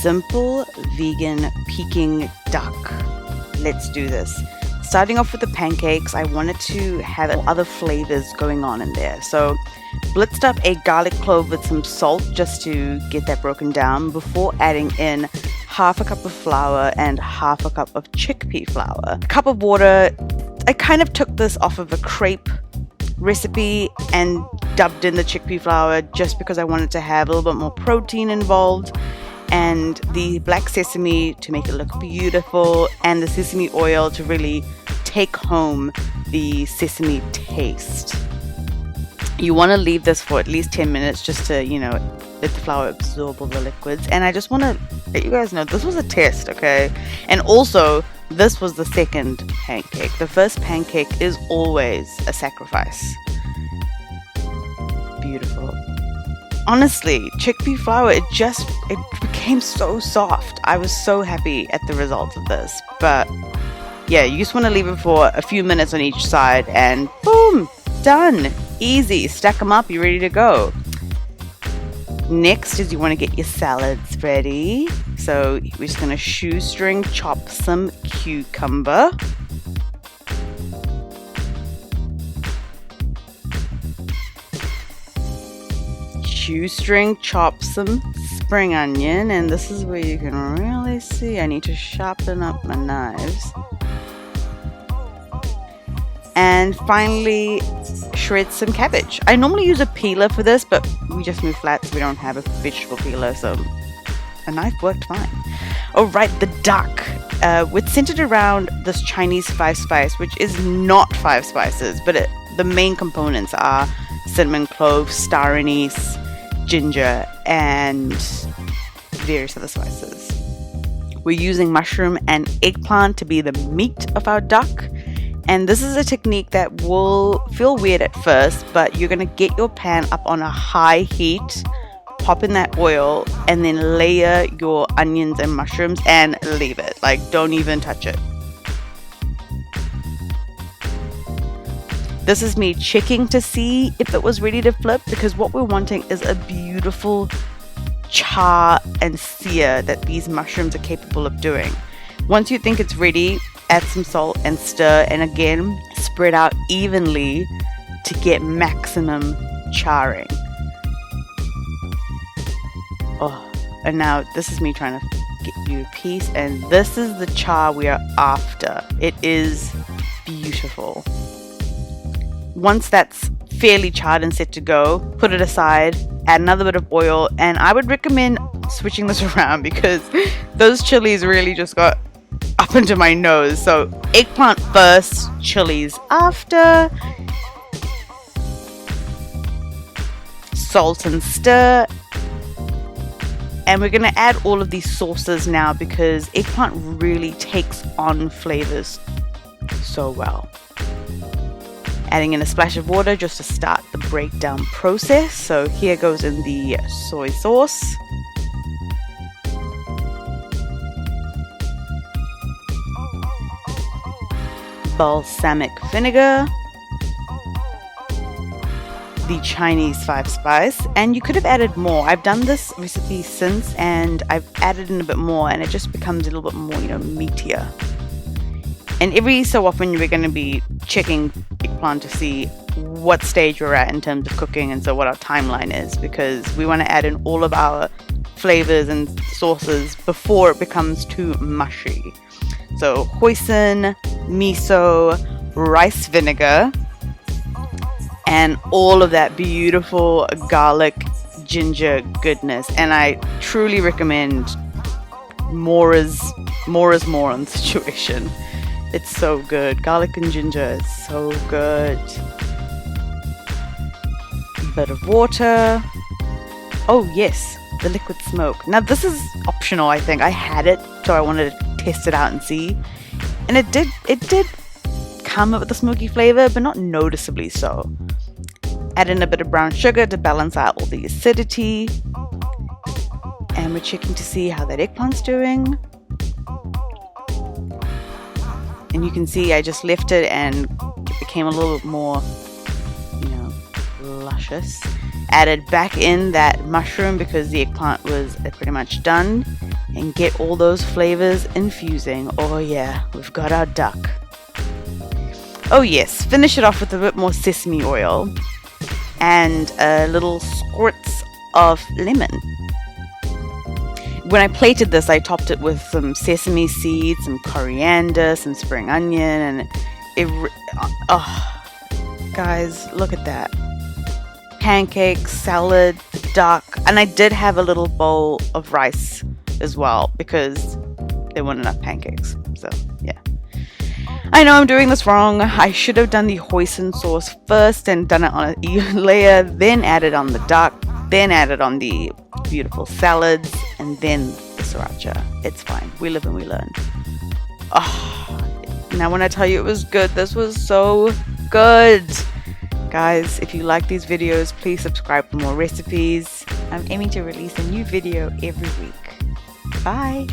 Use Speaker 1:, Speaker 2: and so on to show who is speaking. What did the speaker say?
Speaker 1: simple vegan Peking duck. Let's do this. Starting off with the pancakes, I wanted to have other flavors going on in there. So blitzed up a garlic clove with some salt just to get that broken down before adding in half a cup of flour and half a cup of chickpea flour. A cup of water. I kind of took this off of a crepe recipe and dubbed in the chickpea flour just because I wanted to have a little bit more protein involved, and the black sesame to make it look beautiful, and the sesame oil to really take home the sesame taste. You want to leave this for at least 10 minutes just to, let the flour absorb all the liquids. And I just want to let you guys know this was a test, okay? And also, this was the second pancake. The first pancake is always a sacrifice. Beautiful. Honestly, chickpea flour, it became so soft. I was so happy at the results of this. But yeah, you just want to leave it for a few minutes on each side and boom, done. Easy. Stack them up, you're ready to go. Next is you want to get your salads ready. So we're just going to shoestring chop some cucumber. Shoestring chop some spring onion, and this is where you can really see I need to sharpen up my knives. And finally, shred some cabbage. I normally use a peeler for this, but we just moved flat, so we don't have a vegetable peeler, so a knife worked fine. Alright, the duck. It's centered around this Chinese 5-spice, which is not 5 spices, but the main components are cinnamon, cloves, star anise, ginger, and various other spices. We're using mushroom and eggplant to be the meat of our duck. And this is a technique that will feel weird at first, but you're going to get your pan up on a high heat, pop in that oil, and then layer your onions and mushrooms and leave it. Like, don't even touch it. This is me checking to see if it was ready to flip, because what we're wanting is a beautiful char and sear that these mushrooms are capable of doing. Once you think it's ready, add some salt and stir, and again spread out evenly to get maximum charring. Oh, and now this is me trying to get you a piece, and this is the char we are after. It is beautiful. Once that's fairly charred and set to go, put it aside, add another bit of oil, and I would recommend switching this around because those chilies really just got up into my nose. So eggplant first, chilies after. Salt and stir. And we're going to add all of these sauces now because eggplant really takes on flavors so well. Adding in a splash of water just to start the breakdown process. So here goes in the soy sauce. Balsamic vinegar, the Chinese 5-spice, and you could have added more. I've done this recipe since and I've added in a bit more, and it just becomes a little bit more, meatier. And every so often we're going to be checking eggplant to see what stage we're at in terms of cooking, and so what our timeline is, because we want to add in all of our flavors and sauces before it becomes too mushy. So hoisin, miso, rice vinegar, and all of that beautiful garlic ginger goodness. And I truly recommend more is more on the situation. It's so good. Garlic and ginger is so good. A bit of water. Oh yes, the liquid smoke. Now this is optional, I think. I had it, so I wanted to test it out and see. And it did come up with a smoky flavor, but not noticeably so. Add in a bit of brown sugar to balance out all the acidity. And we're checking to see how that eggplant's doing. And you can see I just left it and it became a little bit more, luscious. Added back in that mushroom because the eggplant was pretty much done. and get all those flavors infusing. Oh yeah, we've got our duck. Oh yes, finish it off with a bit more sesame oil and a little squirts of lemon. When I plated this, I topped it with some sesame seeds, some coriander, some spring onion, and guys, look at that. Pancakes, salad, duck, and I did have a little bowl of rice as well because there weren't enough pancakes. So yeah, I know I'm doing this wrong. I should have done the hoisin sauce first and done it on an even layer, then added on the duck, then added on the beautiful salads, and then the sriracha. It's fine. We live and we learn. Now when I tell you it was good, this was so good. Guys, if you like these videos, please subscribe for more recipes. I'm aiming to release a new video every week. Bye!